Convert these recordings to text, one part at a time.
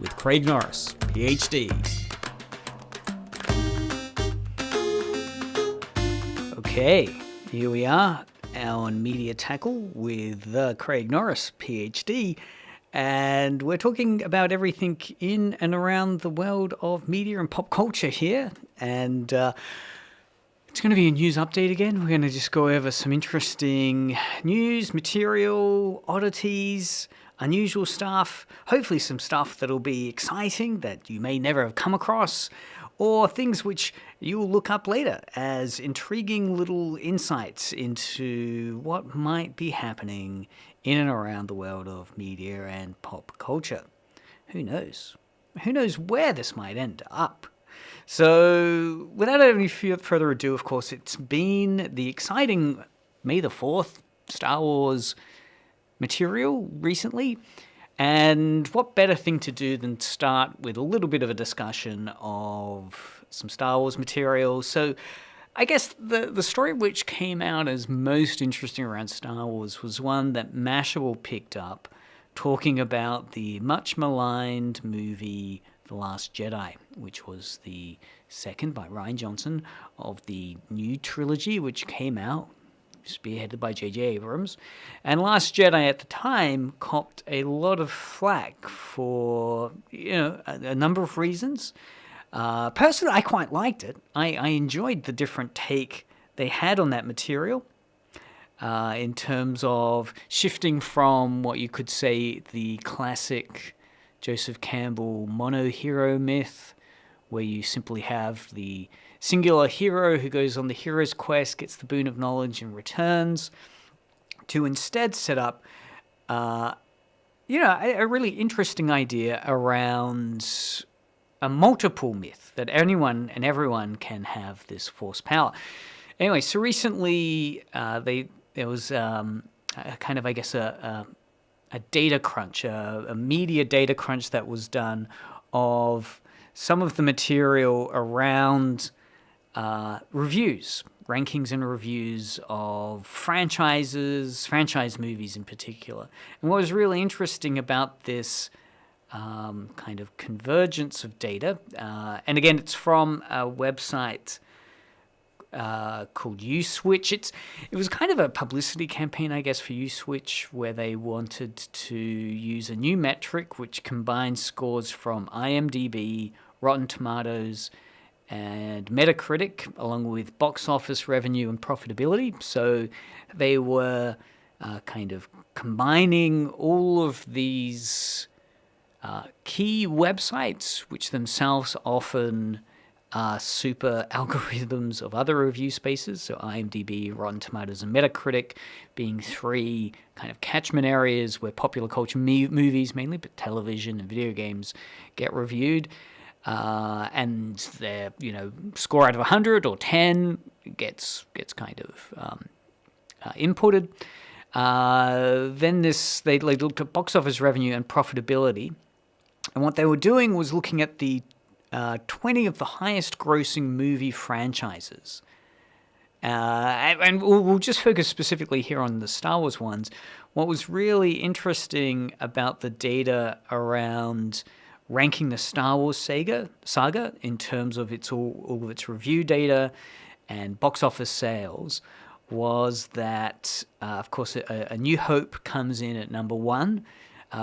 with Craig Norris, PhD. Okay, here we are, on Media Tackle with Craig Norris, PhD, and we're talking about everything in and around the world of media and pop culture here, and it's going to be a news update again. We're going to just go over some interesting news, material, oddities, unusual stuff, hopefully some stuff that'll be exciting that you may never have come across, or things which you'll look up later as intriguing little insights into what might be happening in and around the world of media and pop culture. Who knows? Who knows where this might end up? So, without any further ado, of course, it's been the exciting May the 4th Star Wars material recently, and what better thing to do than start with a little bit of a discussion of some Star Wars material. So I guess the story which came out as most interesting around Star Wars was one that Mashable picked up, talking about the much maligned movie The Last Jedi, which was the second by Rian Johnson of the new trilogy which came out, spearheaded by J.J. Abrams. And Last Jedi at the time copped a lot of flack for, a number of reasons. Personally, I quite liked it. I enjoyed the different take they had on that material, in terms of shifting from what you could say the classic Joseph Campbell mono-hero myth, where you simply have the singular hero who goes on the hero's quest, gets the boon of knowledge, and returns, to instead set up, a really interesting idea around a multiple myth that anyone and everyone can have this force power. Anyway, so recently there was a data crunch, a media data crunch that was done of some of the material around reviews, rankings and reviews of franchise movies in particular. And what was really interesting about this kind of convergence of data, and again, it's from a website called Uswitch. It was kind of a publicity campaign, I guess, for Uswitch, where they wanted to use a new metric which combines scores from IMDb, Rotten Tomatoes, and Metacritic, along with box office revenue and profitability. So they were kind of combining all of these key websites, which themselves often are super algorithms of other review spaces. So IMDb, Rotten Tomatoes, and Metacritic being three kind of catchment areas where popular culture movies mainly, but television and video games get reviewed. And their, score out of 100 or 10 gets kind of inputted. Then they looked at box office revenue and profitability. And what they were doing was looking at the 20 of the highest grossing movie franchises. And we'll just focus specifically here on the Star Wars ones. What was really interesting about the data around ranking the Star Wars saga in terms of all of its review data and box office sales was that, of course, A New Hope comes in at number one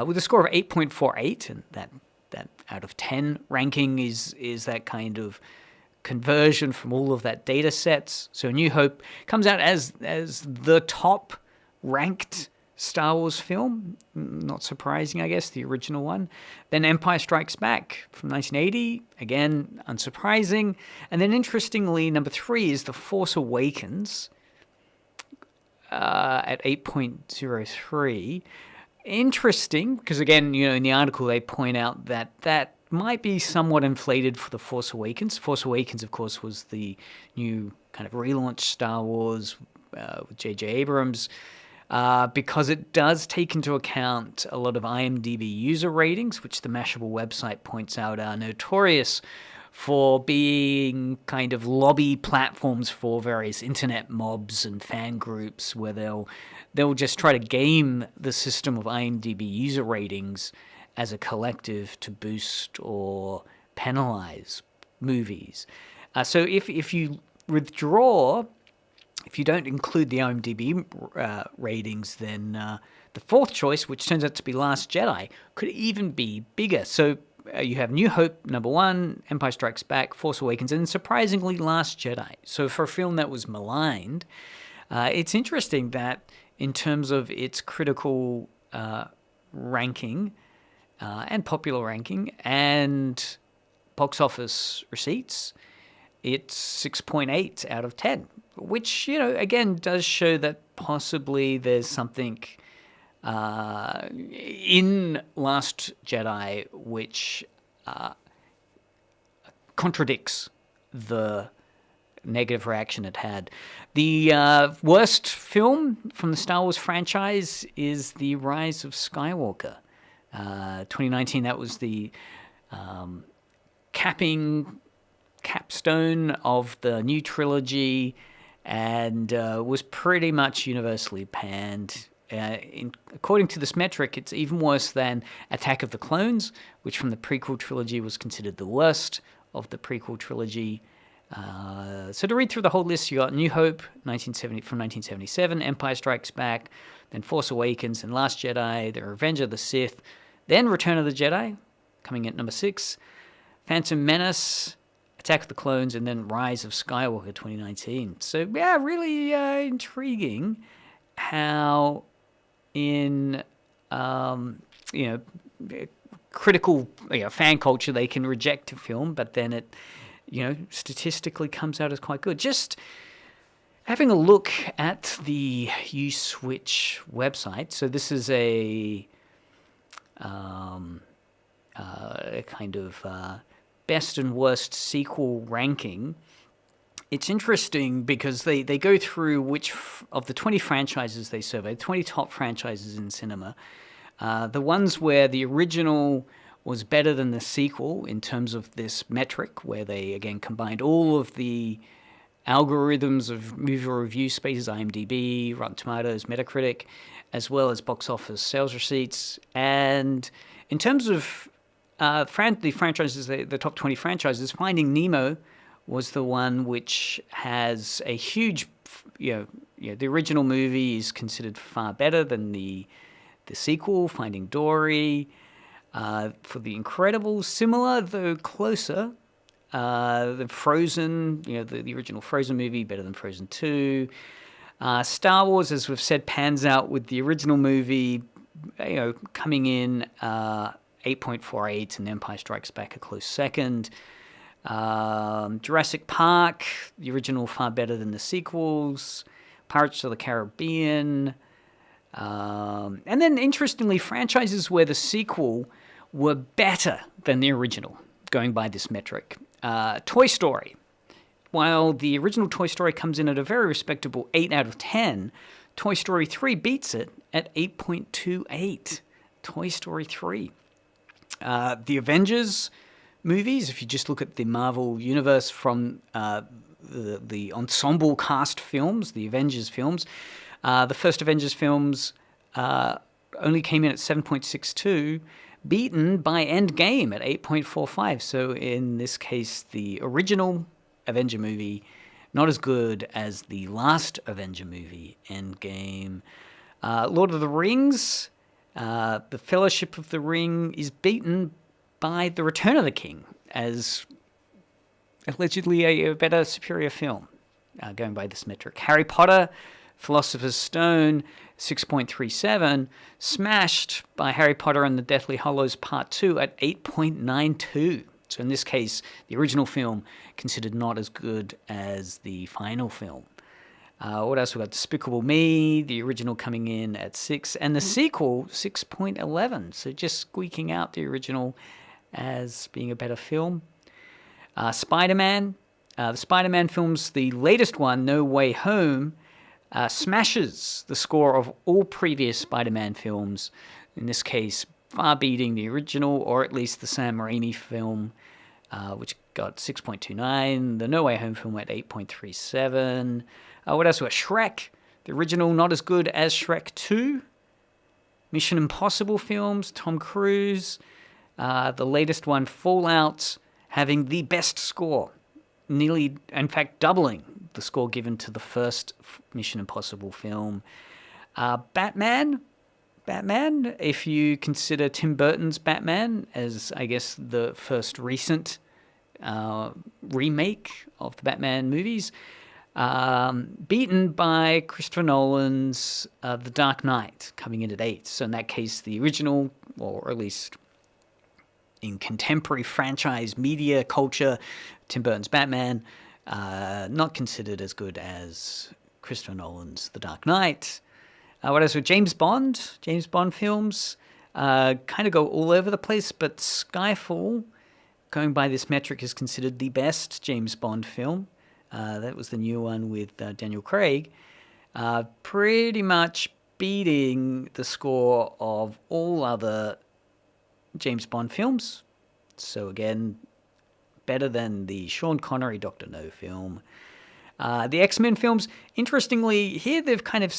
with a score of 8.48, and that out of 10 ranking is that kind of conversion from all of that data sets. So A New Hope comes out as the top ranked Star Wars film, not surprising, I guess, the original one. Then Empire Strikes Back from 1980, again, unsurprising. And then, interestingly, number 3 is The Force Awakens at 8.03. Interesting, because again, in the article they point out that might be somewhat inflated for The Force Awakens. Force Awakens, of course, was the new kind of relaunched Star Wars with J.J. Abrams, because it does take into account a lot of IMDb user ratings, which the Mashable website points out are notorious for being kind of lobby platforms for various internet mobs and fan groups, where they'll just try to game the system of IMDb user ratings as a collective to boost or penalize movies. So if you withdraw, if you don't include the IMDb ratings, then the fourth choice, which turns out to be Last Jedi, could even be bigger. So you have New Hope, number one, Empire Strikes Back, Force Awakens, and surprisingly Last Jedi. So for a film that was maligned, it's interesting that in terms of its critical ranking and popular ranking and box office receipts, it's 6.8 out of 10, which, again, does show that possibly there's something in Last Jedi which contradicts the negative reaction it had. The worst film from the Star Wars franchise is The Rise of Skywalker. 2019, that was the capstone of the new trilogy, and was pretty much universally panned. According to this metric, it's even worse than Attack of the Clones, which from the prequel trilogy was considered the worst of the prequel trilogy. So to read through the whole list, you got New Hope from 1977, Empire Strikes Back, then Force Awakens, and Last Jedi, The Revenge of the Sith, then Return of the Jedi, coming at number 6, Phantom Menace, Attack of the Clones, and then Rise of Skywalker 2019. So yeah, really intriguing how in critical fan culture they can reject a film, but then it statistically comes out as quite good. Just having a look at the U-Switch website. So this is a kind of best and worst sequel ranking. It's interesting because they go through which of the 20 franchises they surveyed, 20 top franchises in cinema, the ones where the original was better than the sequel in terms of this metric, where they, again, combined all of the algorithms of movie review spaces, IMDb, Rotten Tomatoes, Metacritic, as well as box office sales receipts. And in terms of the franchises, the top 20 franchises, Finding Nemo was the one which has a huge, the original movie is considered far better than the sequel, Finding Dory. For The Incredibles, similar though closer. The Frozen, the original Frozen movie, better than Frozen 2. Star Wars, as we've said, pans out with the original movie, coming in 8.48, and Empire Strikes Back a close second. Jurassic Park, the original far better than the sequels. Pirates of the Caribbean. And then, interestingly, franchises where the sequel were better than the original, going by this metric. Toy Story. While the original Toy Story comes in at a very respectable 8 out of 10, Toy Story 3 beats it at 8.28. Toy Story 3. The Avengers movies, if you just look at the Marvel Universe from the ensemble cast films, the Avengers films, the first Avengers films only came in at 7.62, beaten by Endgame at 8.45. So in this case, the original Avenger movie, not as good as the last Avenger movie, Endgame. Lord of the Rings, the Fellowship of the Ring is beaten by The Return of the King as allegedly a better, superior film, going by this metric. Harry Potter, Philosopher's Stone, 6.37, smashed by Harry Potter and the Deathly Hallows Part 2 at 8.92. So in this case, the original film considered not as good as the final film. What else? We've got Despicable Me, the original coming in at 6, and the sequel, 6.11. So just squeaking out the original as being a better film. Spider-Man. The Spider-Man films, the latest one, No Way Home, smashes the score of all previous Spider-Man films, in this case far beating the original, or at least the Sam Raimi film, which got 6.29, the No Way Home film at 8.37. What else? We got Shrek, the original not as good as Shrek 2. Mission Impossible films, Tom Cruise, The latest one, Fallout, having the best score, nearly, in fact, doubling the score given to the first Mission Impossible film. Batman, if you consider Tim Burton's Batman as, I guess, the first recent remake of the Batman movies, beaten by Christopher Nolan's The Dark Knight, coming in at 8. So in that case, the original, or at least in contemporary franchise media culture, Tim Burton's Batman, not considered as good as Christopher Nolan's The Dark Knight. What else with James Bond films? Kind of go all over the place, but Skyfall, going by this metric, is considered the best James Bond film. That was the new one with Daniel Craig. Pretty much beating the score of all other James Bond films. So again, better than the Sean Connery Dr. No film. The X-Men films, interestingly, here they've kind of,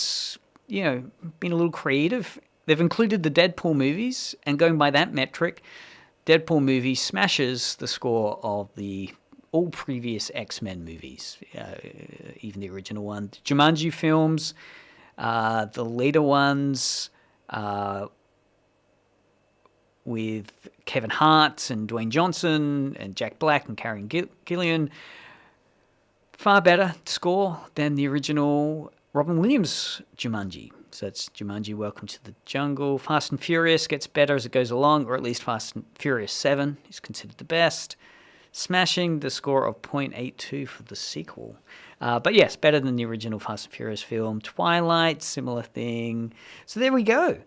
been a little creative. They've included the Deadpool movies, and going by that metric, Deadpool movie smashes the score of all previous X-Men movies, even the original one. Jumanji films, the later ones, with Kevin Hart and Dwayne Johnson and Jack Black and Karen Gillan, far better score than the original Robin Williams Jumanji. So that's Jumanji, Welcome to the Jungle. Fast and Furious gets better as it goes along, or at least Fast and Furious 7 is considered the best, smashing the score of 0.82 for the sequel. But yes, better than the original Fast and Furious film. Twilight, similar thing. So there we go.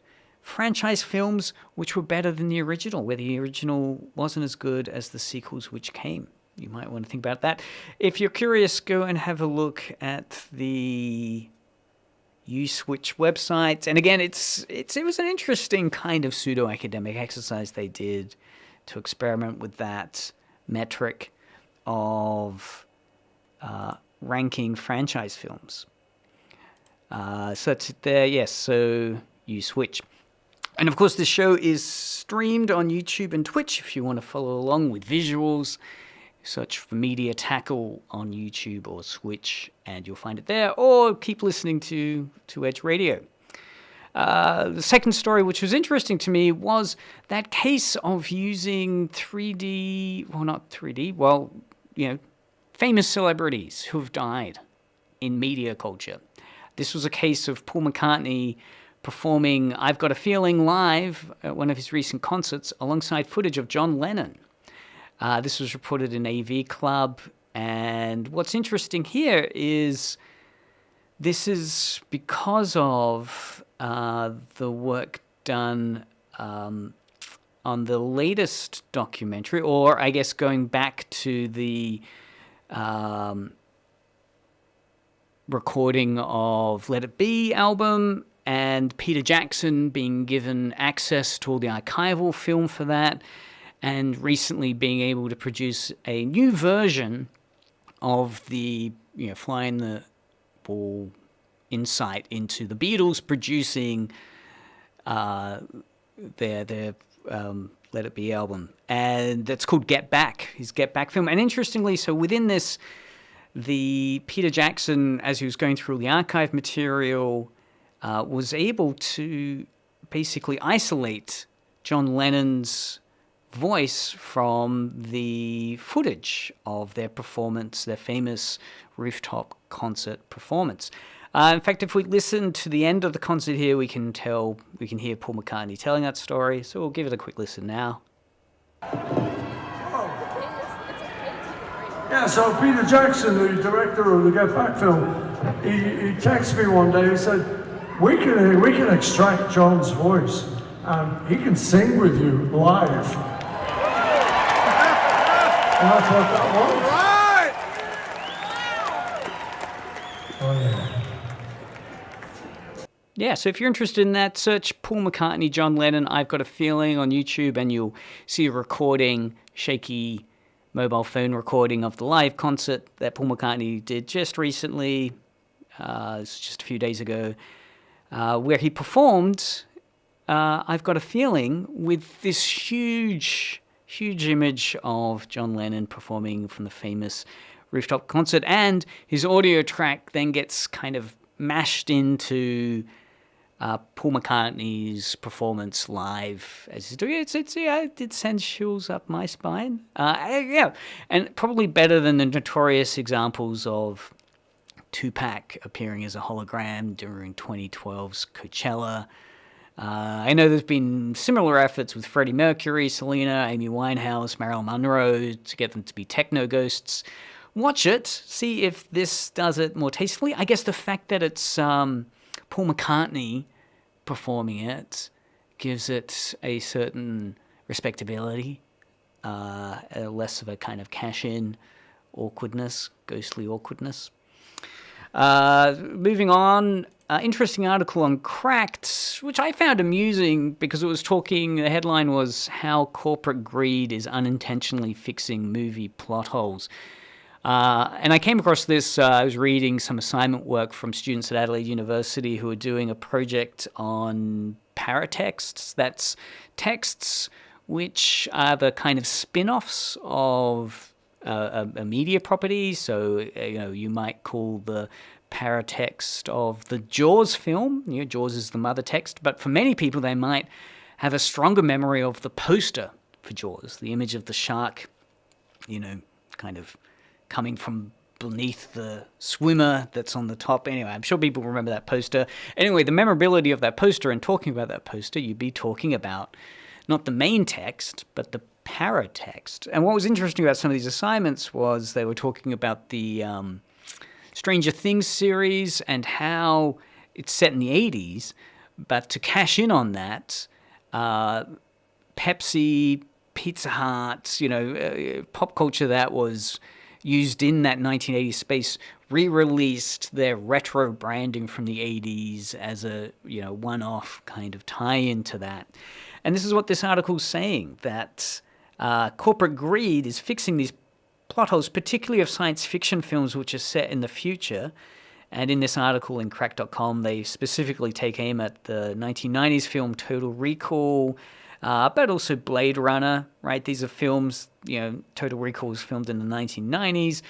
Franchise films which were better than the original, where the original wasn't as good as the sequels which came. You might want to think about that. If you're curious, go and have a look at the Uswitch website. And again, it was an interesting kind of pseudo-academic exercise they did to experiment with that metric of ranking franchise films. So that's it there. Yes, so Uswitch. And of course, this show is streamed on YouTube and Twitch if you want to follow along with visuals. Search for Media Tackle on YouTube or Switch, and you'll find it there. Or keep listening to Edge Radio. The second story, which was interesting to me, was that case of using 3D, well, not 3D, well, famous celebrities who have died in media culture. This was a case of Paul McCartney performing I've Got a Feeling live at one of his recent concerts alongside footage of John Lennon. This was reported in AV Club, and what's interesting here is this is because of the work done on the latest documentary, or I guess going back to the recording of Let It Be album, and Peter Jackson being given access to all the archival film for that, and recently being able to produce a new version of the, flying the ball insight into the Beatles producing their Let It Be album. And that's called Get Back, his Get Back film. And interestingly, so within this, the Peter Jackson, as he was going through the archive material, was able to basically isolate John Lennon's voice from the footage of their performance, their famous rooftop concert performance. In fact, if we listen to the end of the concert here, we can hear Paul McCartney telling that story. So we'll give it a quick listen now. Yeah, so Peter Jackson, the director of the Get Back film, he texted me one day. He said, "We can extract John's voice, and he can sing with you live." And that's what that was. Right. Oh yeah. Yeah, so if you're interested in that, search Paul McCartney, John Lennon, I've Got a Feeling on YouTube, and you'll see a recording, shaky mobile phone recording of the live concert that Paul McCartney did just recently, it's just a few days ago, where he performed I've got a feeling with this huge image of John Lennon performing from the famous rooftop concert, and his audio track then gets kind of mashed into Paul McCartney's performance live as he's doing it. It did send chills up my spine. And probably better than the notorious examples of Tupac appearing as a hologram during 2012's Coachella. I know there's been similar efforts with Freddie Mercury, Selena, Amy Winehouse, Marilyn Monroe to get them to be techno ghosts. Watch it, see if this does it more tastefully. I guess the fact that it's Paul McCartney performing it gives it a certain respectability, less of a kind of cash-in awkwardness, ghostly awkwardness. Moving on, interesting article on Cracked, which I found amusing because it was the headline was How Corporate Greed is Unintentionally Fixing Movie Plot Holes. And I came across this, I was reading some assignment work from students at Adelaide University who are doing a project on paratexts. That's texts which are the kind of spin-offs of a media property. So, you might call the paratext of the Jaws film. Jaws is the mother text, but for many people they might have a stronger memory of the poster for Jaws, the image of the shark, kind of coming from beneath the swimmer that's on the top. Anyway, I'm sure people remember that poster. Anyway, the memorability of that poster, and talking about that poster, you'd be talking about not the main text, but the paratext. And what was interesting about some of these assignments was they were talking about the Stranger Things series and how it's set in the 80s, but to cash in on that, Pepsi, Pizza Hut, pop culture that was used in that 1980s space, re-released their retro branding from the 80s as a one-off kind of tie-in to that. And this is what this article's saying, that corporate greed is fixing these plot holes, particularly of science fiction films which are set in the future. And in this article in Crack.com, they specifically take aim at the 1990s film Total Recall, but also Blade Runner, right? These are films, Total Recall was filmed in the 1990s,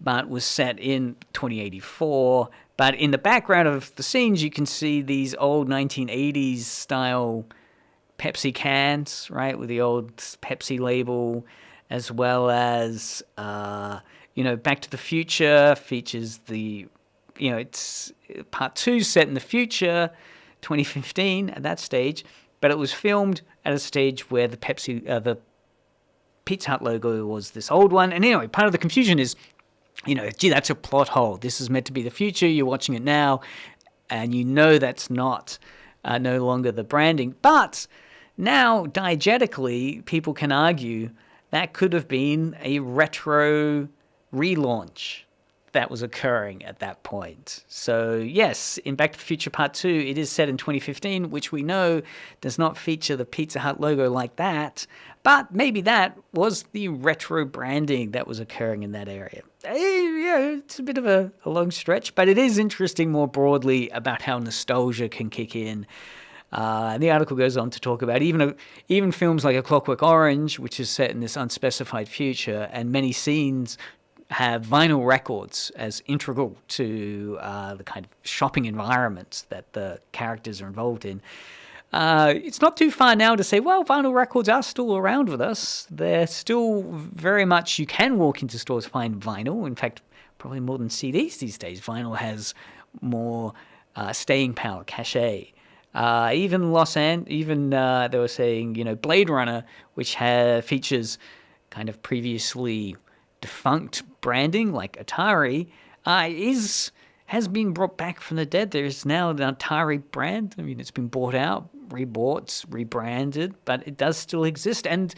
but was set in 2084. But in the background of the scenes, you can see these old 1980s style Pepsi cans, right, with the old Pepsi label, as well as, Back to the Future features the, it's part 2 set in the future, 2015 at that stage, but it was filmed at a stage where the the Pizza Hut logo was this old one. And anyway, part of the confusion is, that's a plot hole. This is meant to be the future. You're watching it now, and that's not no longer the branding. But now, diegetically, people can argue that could have been a retro relaunch that was occurring at that point. So yes, in Back to the Future Part 2, it is set in 2015, which we know does not feature the Pizza Hut logo like that, but maybe that was the retro branding that was occurring in that area. It's a bit of a long stretch, but it is interesting more broadly about how nostalgia can kick in. And the article goes on to talk about even films like A Clockwork Orange, which is set in this unspecified future, and many scenes have vinyl records as integral to the kind of shopping environments that the characters are involved in. It's not too far now to say, well, vinyl records are still around with us. They're still very much, you can walk into stores, find vinyl. In fact, probably more than CDs these days. Vinyl has more staying power, cachet. Even they were saying, Blade Runner, which features kind of previously defunct branding like Atari, has been brought back from the dead. There is now an Atari brand. I mean, it's been bought out, rebought, rebranded, but it does still exist. And,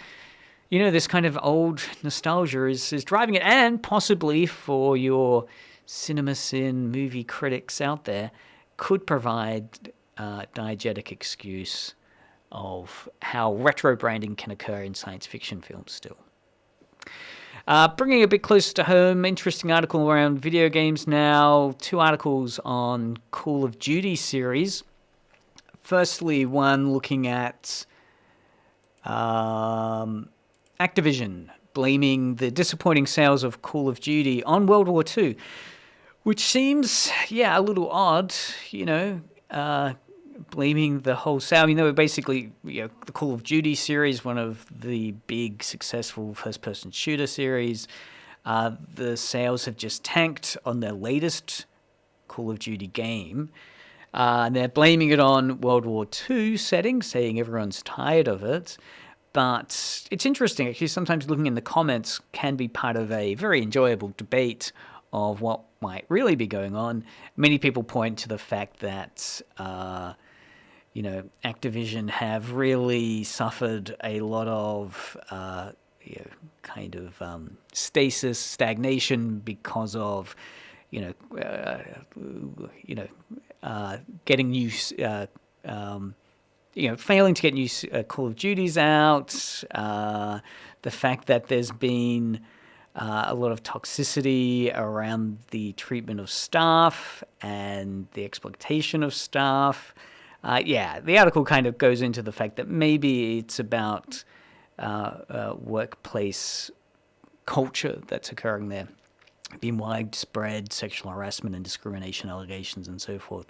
this kind of old nostalgia is driving it. And possibly for your CinemaSin movie critics out there, could provide diegetic excuse of how retro branding can occur in science fiction films still. Bringing it a bit closer to home, interesting article around video games now. 2 articles on Call of Duty series. Firstly, one looking at Activision blaming the disappointing sales of Call of Duty on World War II, which seems, a little odd, blaming the whole sale. I mean, they were basically, the Call of Duty series, one of the big successful first-person shooter series. The sales have just tanked on their latest Call of Duty game. And they're blaming it on World War II setting, saying everyone's tired of it. But it's interesting, actually, sometimes looking in the comments can be part of a very enjoyable debate of what might really be going on. Many people point to the fact that, Activision have really suffered a lot of, stasis, stagnation because of, getting new, failing to get new Call of Duties out, the fact that there's been a lot of toxicity around the treatment of staff and the exploitation of staff. The article kind of goes into the fact that maybe it's about workplace culture that's occurring there, being widespread sexual harassment and discrimination allegations and so forth.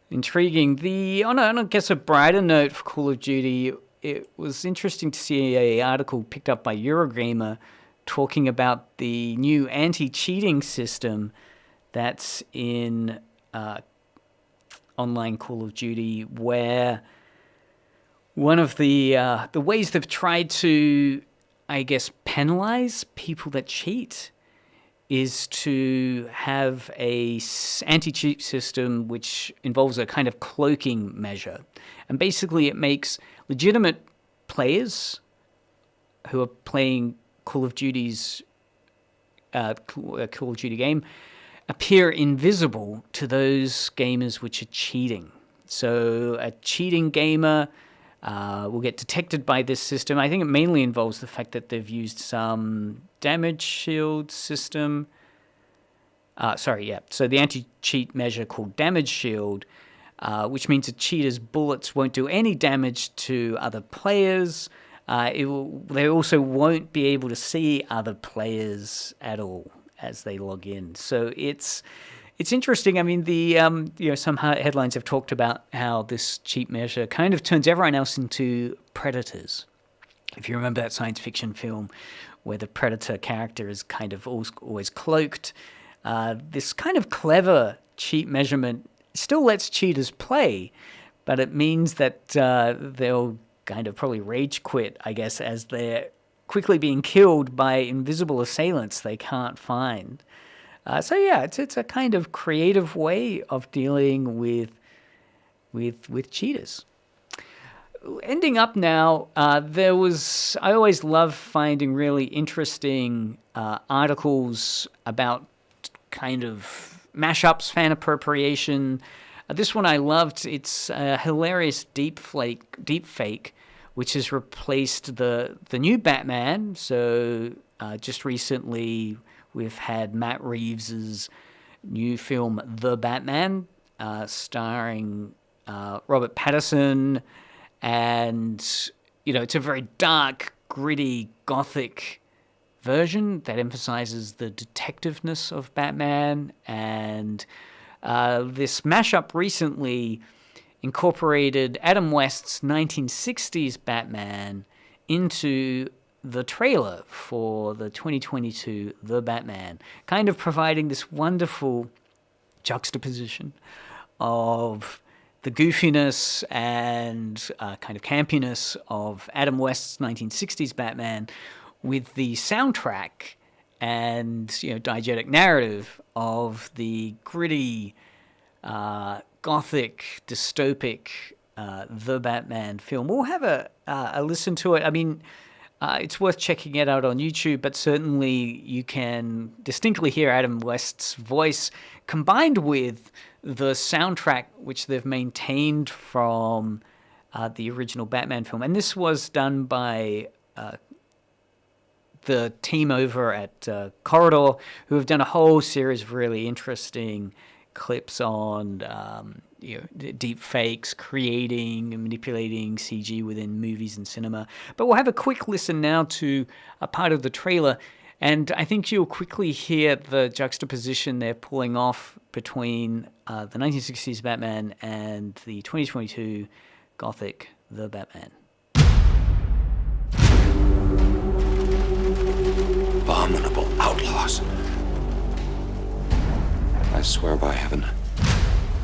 Intriguing. On I guess a brighter note for Call of Duty, it was interesting to see an article picked up by Eurogamer talking about the new anti-cheating system that's in online Call of Duty, where one of the ways they've tried to, penalize people that cheat is to have a anti-cheat system which involves a kind of cloaking measure. And basically it makes legitimate players who are playing Call of Duty's Call of Duty game appear invisible to those gamers which are cheating. So a cheating gamer will get detected by this system. I think it mainly involves the fact that they've used some damage shield system. So the anti-cheat measure called damage shield, which means a cheater's bullets won't do any damage to other players. They also won't be able to see other players at all as they log in. So it's interesting. I mean, some headlines have talked about how this cheat measure kind of turns everyone else into predators. If you remember that science fiction film where the predator character is kind of always cloaked, this kind of clever cheat measurement still lets cheaters play, but it means that they'll kind of probably rage quit, as they're quickly being killed by invisible assailants they can't find. It's a kind of creative way of dealing with cheaters. Ending up now, I always love finding really interesting articles about kind of mashups, fan appropriation. This one I loved. It's a hilarious deepfake, which has replaced the new Batman. So just recently we've had Matt Reeves's new film, The Batman, starring Robert Pattinson. And, it's a very dark, gritty, gothic version that emphasizes the detectiveness of Batman. And this mashup recently incorporated Adam West's 1960s Batman into the trailer for the 2022 The Batman, kind of providing this wonderful juxtaposition of the goofiness and kind of campiness of Adam West's 1960s Batman with the soundtrack and diegetic narrative of the gritty, gothic, dystopic The Batman film. We'll have a listen to it. I mean, it's worth checking it out on YouTube, but certainly you can distinctly hear Adam West's voice combined with the soundtrack which they've maintained from the original Batman film. And this was done by the team over at Corridor, who have done a whole series of really interesting clips on deep fakes, creating and manipulating CG within movies and cinema. But we'll have a quick listen now to a part of the trailer, and I think you'll quickly hear the juxtaposition they're pulling off between the 1960s Batman and the 2022 Gothic The Batman. Abominable outlaws. I swear by heaven,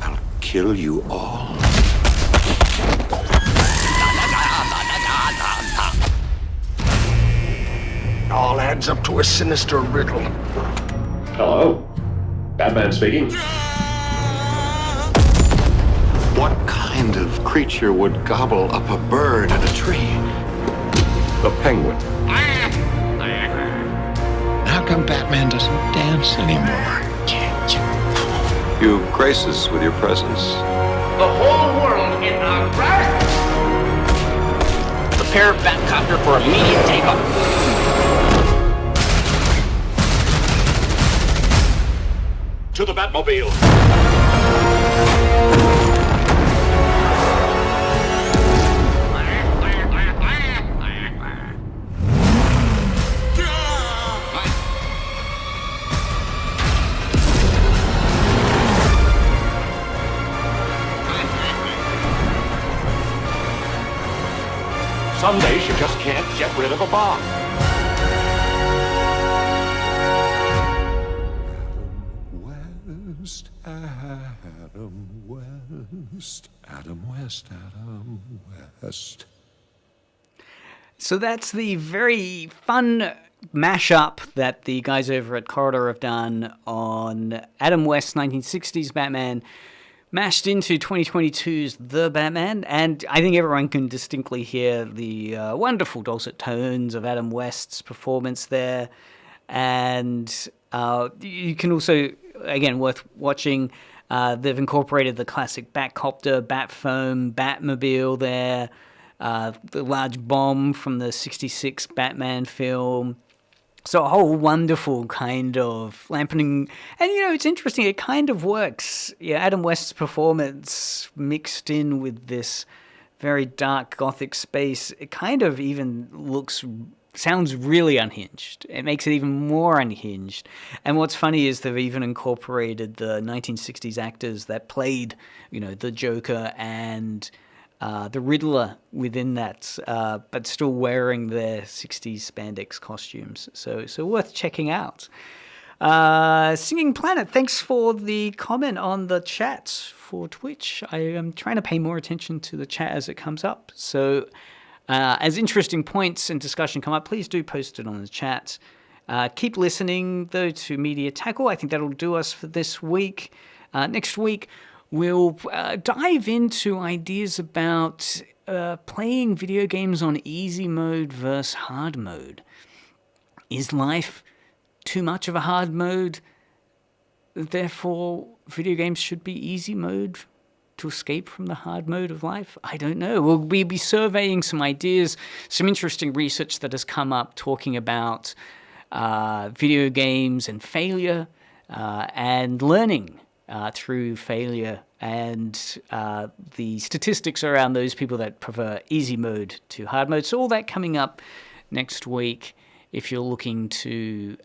I'll kill you all. All adds up to a sinister riddle. Hello? Batman speaking. What kind of creature would gobble up a bird in a tree? The Penguin. How come Batman doesn't dance anymore? You grace us with your presence. The whole world in our grasp. Prepare Batcopter for immediate takeoff. To the Batmobile. Some days you just can't get rid of a bomb. Adam West. So that's the very fun mashup that the guys over at Corridor have done on Adam West's 1960s Batman mashed into 2022's The Batman, and I think everyone can distinctly hear the wonderful dulcet tones of Adam West's performance there, and you can also, again, worth watching, they've incorporated the classic Batcopter, Batfoam, Batmobile there, the large bomb from the 66 Batman film. So a whole wonderful kind of lamponing, and it's interesting, it kind of works. Yeah, Adam West's performance mixed in with this very dark gothic space, it kind of even sounds really unhinged. It makes it even more unhinged. And what's funny is they've even incorporated the 1960s actors that played, the Joker and the Riddler within that, but still wearing their 60s spandex costumes. So worth checking out. Singing Planet, thanks for the comment on the chat for Twitch. I am trying to pay more attention to the chat as it comes up. So as interesting points and discussion come up, please do post it on the chat. Keep listening, though, to Media Tackle. I think that'll do us for this week. Next week, we'll dive into ideas about playing video games on easy mode versus hard mode. Is life too much of a hard mode? Therefore, video games should be easy mode to escape from the hard mode of life? I don't know. We'll be surveying some ideas, some interesting research that has come up talking about video games and failure and learning through failure, and the statistics around those people that prefer easy mode to hard mode. So all that coming up next week if you're looking to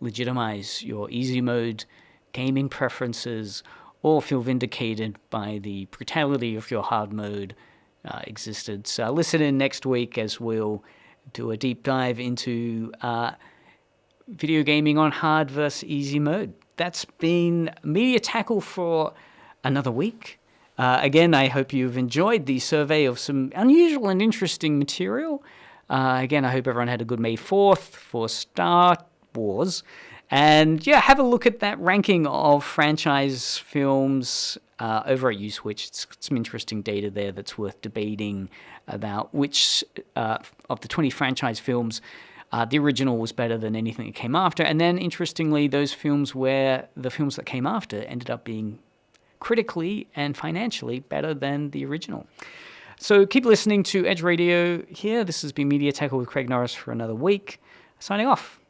legitimize your easy mode gaming preferences or feel vindicated by the brutality of your hard mode existence. So listen in next week as we'll do a deep dive into video gaming on hard versus easy mode. That's been Media Tackle for another week. Again, I hope you've enjoyed the survey of some unusual and interesting material. Again, I hope everyone had a good May 4th for Star Wars. And yeah, have a look at that ranking of franchise films over at Uswitch. It's some interesting data there that's worth debating about which of the 20 franchise films the original was better than anything that came after. And then, interestingly, those films where the films that came after ended up being critically and financially better than the original. So keep listening to Edge Radio here. This has been Media Tackle with Craig Norris for another week. Signing off.